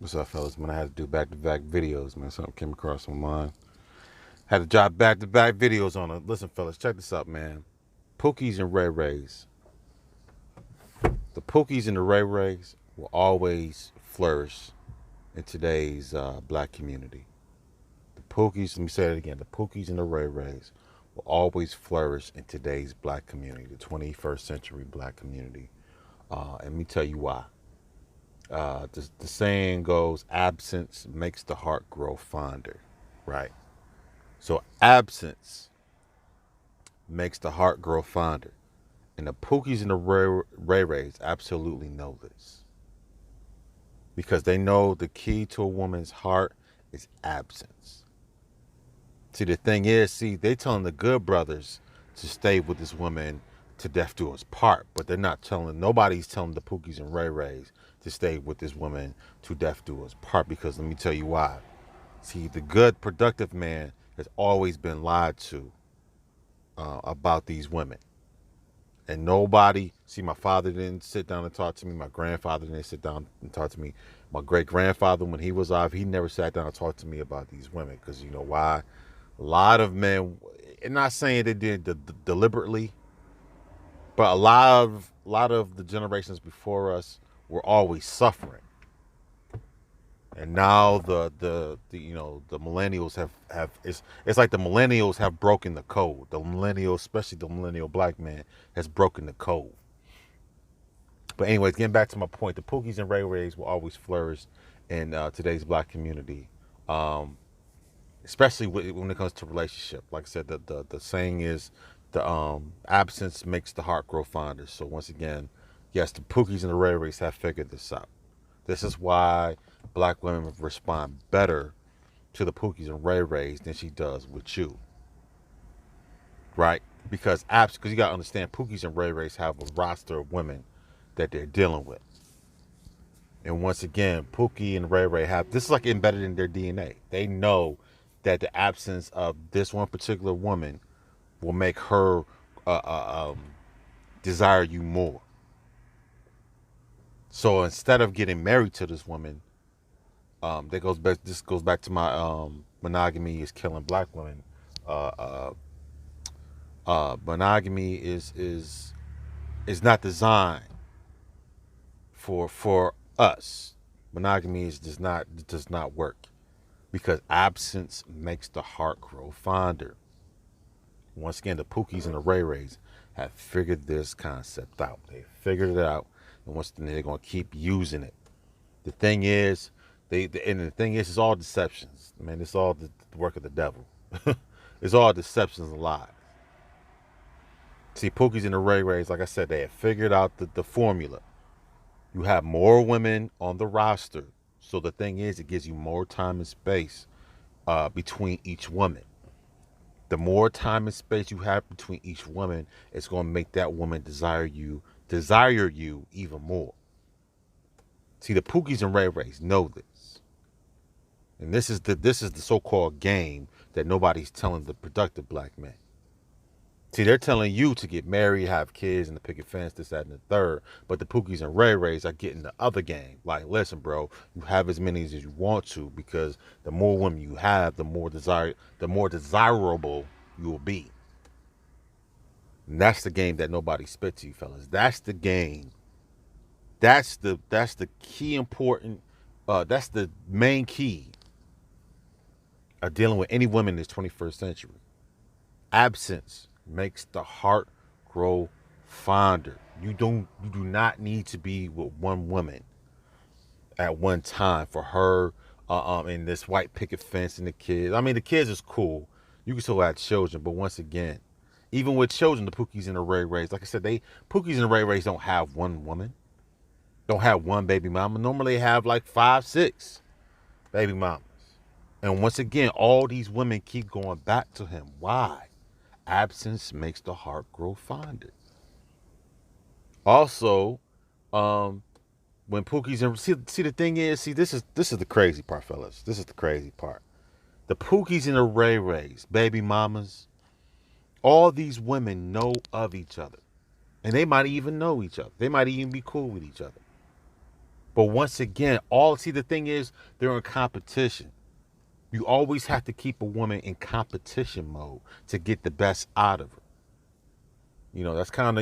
What's up, fellas? Man, I had to do back-to-back videos, man. Something came across my mind. Had to drop back-to-back videos on it. Listen, fellas, check this out, man. Pookies and Ray Rays. The Pookies and the Ray Rays will always flourish in today's black community. The Pookies, let me say it again. The Pookies and the Ray Rays will always flourish in today's black community, the 21st century black community. And let me tell you why. The saying goes, absence makes the heart grow fonder, right? So absence makes the heart grow fonder. And the Pookies and the Ray Rays absolutely know this. Because they know the key to a woman's heart is absence. See, the thing is, they telling the good brothers to stay with this woman to death do us part, but they're not telling, nobody's telling the Pookies and Ray Rays to stay with this woman to death do us part, because let me tell you why. See, the good, productive man has always been lied to about these women. And nobody, see, my father didn't sit down and talk to me. My grandfather didn't sit down and talk to me. My great grandfather, when he was alive, he never sat down and talked to me about these women. Because you know why? A lot of men, and not saying they did deliberately, but a lot of the generations before us were always suffering. And now the millennials have it's like the millennials have broken the code. The millennials, especially the millennial black man, has broken the code. But anyways, getting back to my point, the Pookies and Ray Rays will always flourish in today's black community, um, especially when it comes to relationship. Like I said, the saying is the absence makes the heart grow fonder. So once again, yes, the Pookies and the Ray Rays have figured this out. This is why black women respond better to the Pookies and Ray Rays than she does with you, right? Because you gotta understand, Pookies and Ray Rays have a roster of women that they're dealing with, and once again, Pookie and Ray Ray have this is like embedded in their DNA. They know that the absence of this one particular woman will make her desire you more. So instead of getting married to this woman, that goes back. This goes back to my monogamy is killing black women. Uh, uh, Monogamy is not designed for us. Monogamy does not work because absence makes the heart grow fonder. Once again, the Pookies and the Ray Rays have figured this concept out. They figured it out, and they're gonna keep using it. The thing is, it's all deceptions. Man, it's all the work of the devil. It's all deceptions and lies. See, Pookies and the Ray Rays, like I said, they have figured out the formula. You have more women on the roster, so the thing is, it gives you more time and space between each woman. The more time and space you have between each woman, it's going to make that woman desire you even more. See, the Pookies and Ray Rays know this. And this is the so-called game that nobody's telling the productive black man. See, they're telling you to get married, have kids, and to picket fence, this, that, and the third. But the Pookies and Ray Rays are getting the other game. Like, listen, bro, you have as many as you want to, because the more women you have, the more desirable you will be. And that's the game that nobody spit to you, fellas. That's the game. That's the key important. That's the main key of dealing with any woman in this 21st century. Absence makes the heart grow fonder. You do not need to be with one woman at one time for her in this white picket fence and the kids. I mean, the kids is cool. You can still have children, but once again, even with children, the Pookies and the Ray Rays, like I said, Pookies and the Ray Rays don't have one woman, don't have one baby mama. Normally, they have like 5, 6 baby mamas. And once again, all these women keep going back to him. Why? Absence makes the heart grow fonder. Also, um, when Pookie's and see the thing is, this is the crazy part, fellas. This is the crazy part. The Pookies and the Ray Rays, baby mamas, all these women know of each other, and they might even know each other. They might even be cool with each other. But once again, the thing is, they're in competition. You always have to keep a woman in competition mode to get the best out of her. That's kind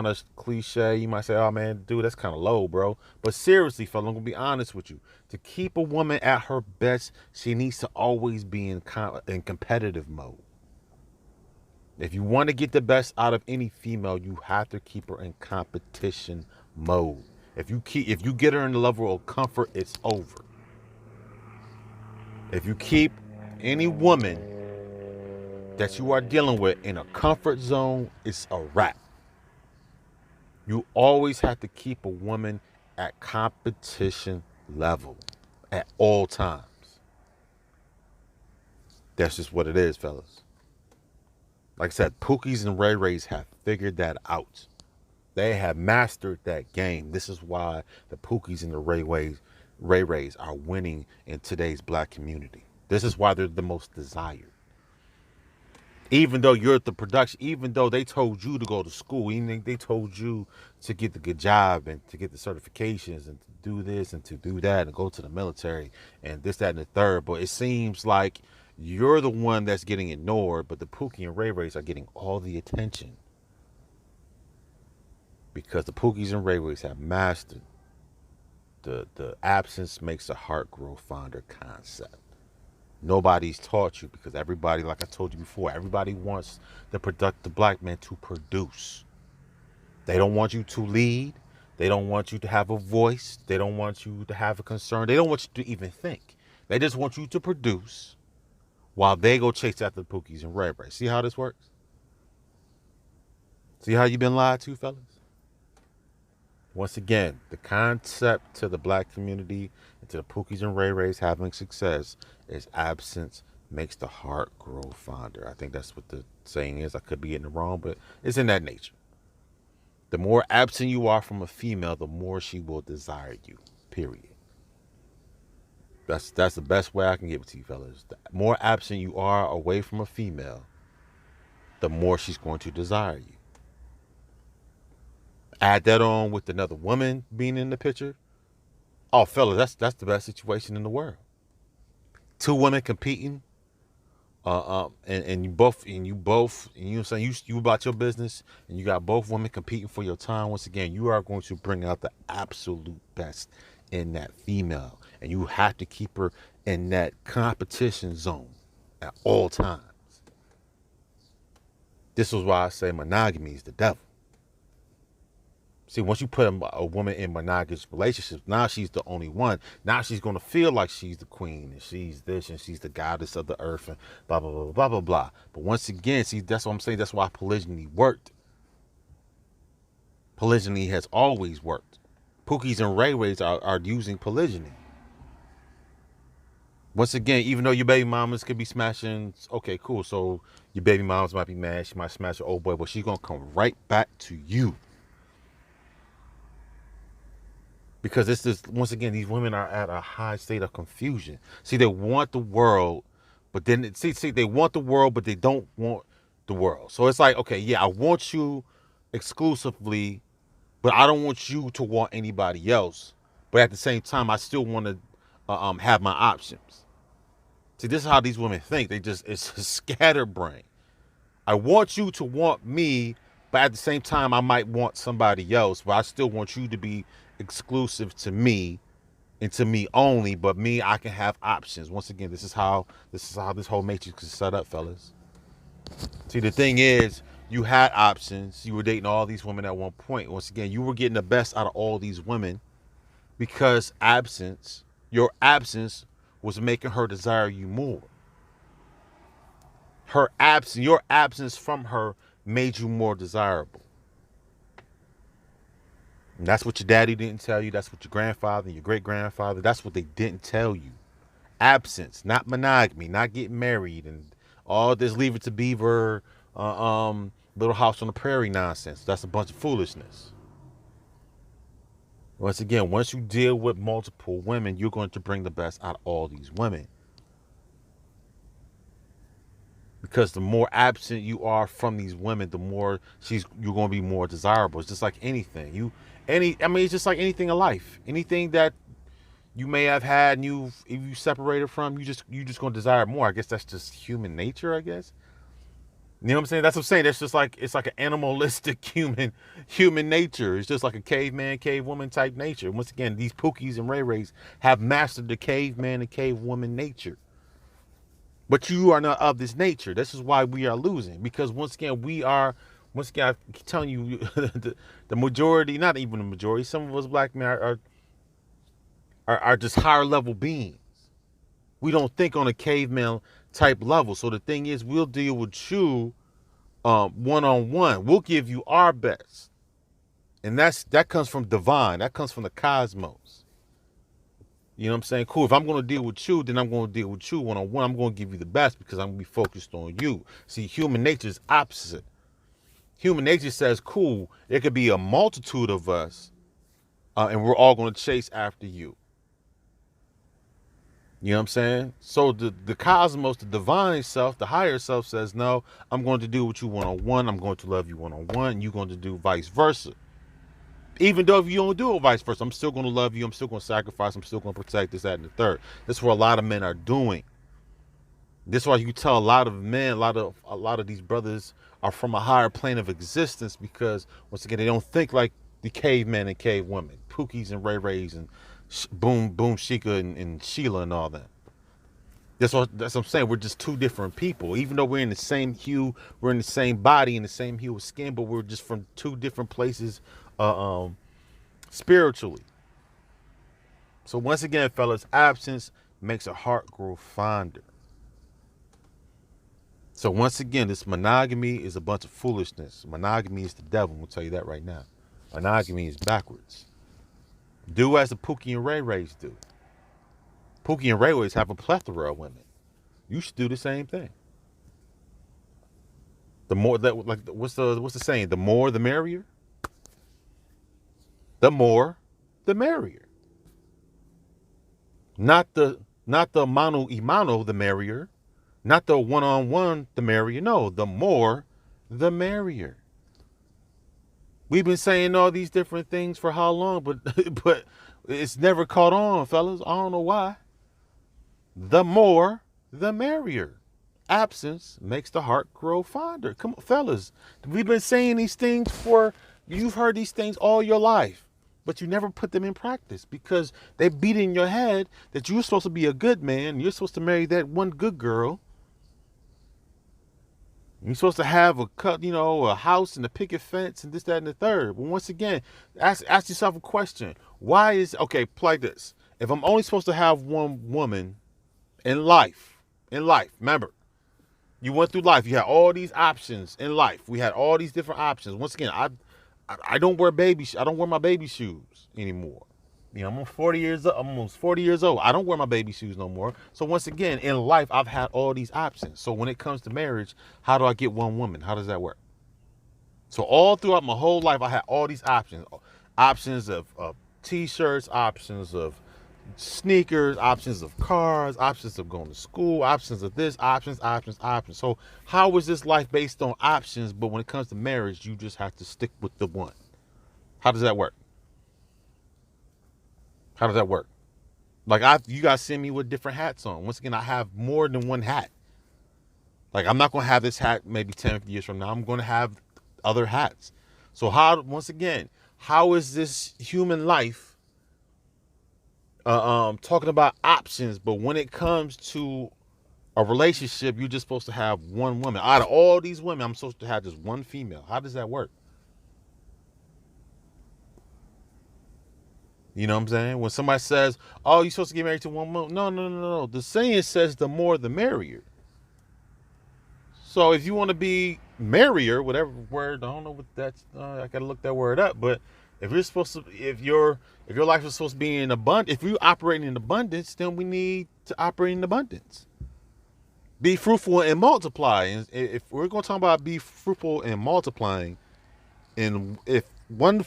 of cliche. You might say, oh man, dude, that's kind of low, bro. But seriously, fella, I'm going to be honest with you. To keep a woman at her best, she needs to always be in competitive mode. If you want to get the best out of any female, you have to keep her in competition mode. If you get her in the level of comfort, it's over. If you keep any woman that you are dealing with in a comfort zone, it's a wrap. You always have to keep a woman at competition level at all times. That's just what it is, fellas. Like I said, Pookies and Ray Rays have figured that out. They have mastered that game. This is why the Pookies and the Ray Rays are winning in today's black community. This is why they're the most desired. Even though you're at the production, even though they told you to go to school, even they told you to get the good job and to get the certifications and to do this and to do that and go to the military and this, that, and the third. But it seems like you're the one that's getting ignored, but the Pookie and Ray Rays are getting all the attention. Because the Pookies and Ray Rays have mastered the absence makes the heart grow fonder concept. Nobody's taught you because everybody, like I told you before, everybody wants the productive black man to produce. They don't want you to lead. They don't want you to have a voice. They don't want you to have a concern. They don't want you to even think. They just want you to produce while they go chase after the Pookies and Ray Rays. See how this works? See how you've been lied to, fellas? Once again, the concept to the black community and to the Pookies and Ray Rays having success is absence makes the heart grow fonder. I think that's what the saying is. I could be getting it wrong, but it's in that nature. The more absent you are from a female, the more she will desire you, period. That's the best way I can give it to you, fellas. The more absent you are away from a female, the more she's going to desire you. Add that on with another woman being in the picture. Oh, fellas, that's the best situation in the world. Two women competing, and you both, you know what I'm saying, you about your business, and you got both women competing for your time. Once again, you are going to bring out the absolute best in that female, and you have to keep her in that competition zone at all times. This is why I say monogamy is the devil. See, once you put a woman in monogamous relationships, now she's the only one. Now she's going to feel like she's the queen and she's this and she's the goddess of the earth and blah, blah, blah, blah, blah, blah. But once again, see, that's what I'm saying. That's why polygyny worked. Polygyny has always worked. Pookies and Ray Rays are using polygyny. Once again, even though your baby mamas could be smashing, okay, cool. So your baby mamas might be mad. She might smash your old boy, but she's going to come right back to you. Because this is, once again, these women are at a high state of confusion. See, they want the world, but then, they want the world, but they don't want the world. So it's like, okay, yeah, I want you exclusively, but I don't want you to want anybody else. But at the same time, I still want to have my options. See, this is how these women think. It's a scatterbrain. I want you to want me, but at the same time, I might want somebody else, but I still want you to be exclusive to me and to me only, but me, I can have options. Once again, this is how this whole matrix is set up, fellas. See, the thing is, you had options. You were dating all these women at one point. Once again, you were getting the best out of all these women because your absence was making her desire you more. Your absence from her made you more desirable. And that's what your daddy didn't tell you. That's what your grandfather and your great-grandfather, that's what they didn't tell you. Absence, not monogamy, not getting married and all this leave it to beaver, little house on the prairie nonsense. That's a bunch of foolishness. Once again, once you deal with multiple women, you're going to bring the best out of all these women. Because the more absent you are from these women, the more you're going to be more desirable. It's just like anything. I mean, it's just like anything in life. Anything that you may have had and if you separated from, you just gonna desire more. I guess that's just human nature, I guess. You know what I'm saying? That's what I'm saying. That's just like it's like an animalistic human nature. It's just like a caveman, cavewoman type nature. Once again, these Pookies and Ray Rays have mastered the caveman and cavewoman nature. But you are not of this nature. This is why we are losing. Because once again, I'm telling you, the majority, not even the majority, some of us black men are just higher level beings. We don't think on a caveman type level. So the thing is, we'll deal with you one-on-one. We'll give you our best. And that comes from divine. That comes from the cosmos. You know what I'm saying? Cool. If I'm going to deal with you, then I'm going to deal with you one-on-one. I'm going to give you the best because I'm going to be focused on you. See, human nature is opposite. Human nature says, cool, there could be a multitude of us, and we're all going to chase after you. You know what I'm saying? So the cosmos, the divine self, the higher self says, no, I'm going to deal with you one-on-one. I'm going to love you one-on-one. And you're going to do vice versa. Even though if you don't do it vice versa, I'm still going to love you. I'm still going to sacrifice. I'm still going to protect this, that, and the third. That's what a lot of men are doing. This is why you tell a lot of men, a lot of these brothers are from a higher plane of existence because, once again, they don't think like the cavemen and cavewomen, Pookies and Ray Rays and Boom Shika and Sheila and all that. That's what I'm saying. We're just two different people. Even though we're in the same hue, we're in the same body, in the same hue of skin, but we're just from two different places spiritually. So once again, fellas, absence makes a heart grow fonder. So once again, this monogamy is a bunch of foolishness. Monogamy is the devil. We'll tell you that right now. Monogamy is backwards. Do as the Pookie and Ray Rays do. Pookie and Ray Rays have a plethora of women. You should do the same thing. The more that, like, what's the saying? The more, the merrier. The more, the merrier. Not the mano y mano, the merrier. Not the one-on-one, the merrier. No, the more, the merrier. We've been saying all these different things for how long, but it's never caught on, fellas. I don't know why. The more, the merrier. Absence makes the heart grow fonder. Come on, fellas. We've been saying these things you've heard these things all your life, but you never put them in practice because they beat in your head that you're supposed to be a good man. You're supposed to marry that one good girl. You're supposed to have a house and a picket fence and this, that, and the third. But once again, ask yourself a question. Play this. If I'm only supposed to have one woman in life, remember, you went through life. You had all these options in life. We had all these different options. Once again, I don't wear I don't wear my baby shoes anymore. You know, I'm almost 40 years old. I don't wear my baby shoes no more. So once again, in life, I've had all these options. So when it comes to marriage, how do I get one woman? How does that work? So all throughout my whole life, I had all these options. Options of t-shirts, options of sneakers, options of cars, options of going to school, options of this, options. So how is this life based on options, but when it comes to marriage, you just have to stick with the one? How does that work? How does that work? Like you guys see me with different hats on. Once again, I have more than one hat. Like I'm not going to have this hat maybe 10 years from now. I'm going to have other hats. So once again, how is this human life talking about options, but when it comes to a relationship, you're just supposed to have one woman. Out of all these women, I'm supposed to have just one female. How does that work? You know what I'm saying? When somebody says, oh, you're supposed to get married to one woman. No. The saying says the more the merrier. So if you want to be merrier, whatever word, I don't know what that's, I got to look that word up. But if you're supposed to, if your life is supposed to be in abundance, if you're operating in abundance, then we need to operate in abundance. Be fruitful and multiply. And if we're going to talk about be fruitful and multiplying, and if one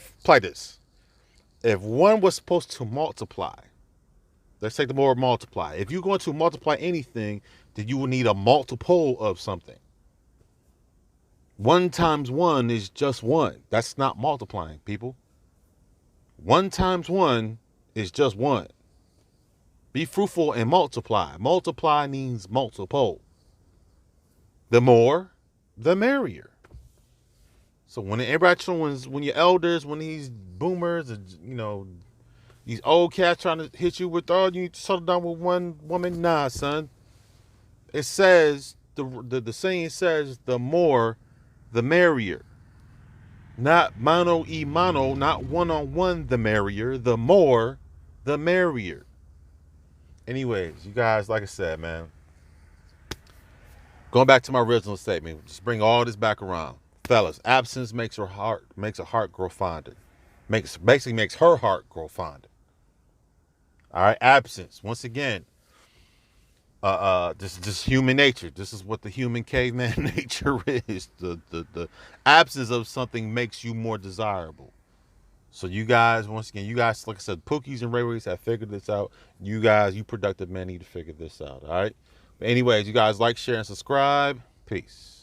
was supposed to multiply, let's take the word multiply. If you're going to multiply anything, then you will need a multiple of something. 1 times 1 is just 1. That's not multiplying, people. 1 times 1 is just 1. Be fruitful and multiply. Multiply means multiple. The more, the merrier. So when everybody, when your elders, when these boomers, these old cats trying to hit you with, oh, you need to settle down with one woman. Nah, son. It says, the saying says, the more, the merrier. Not mano y mano, not one-on-one, the merrier. The more, the merrier. Anyways, you guys, like I said, man, going back to my original statement, just bring all this back around. Fellas, absence makes a heart grow fonder. Basically makes her heart grow fonder. All right, absence. Once again, just human nature. This is what the human caveman nature is. The absence of something makes you more desirable. So you guys, once again, like I said, Pookies and Ray Rays have figured this out. You guys, you productive men, need to figure this out. All right. But anyways, you guys like, share, and subscribe. Peace.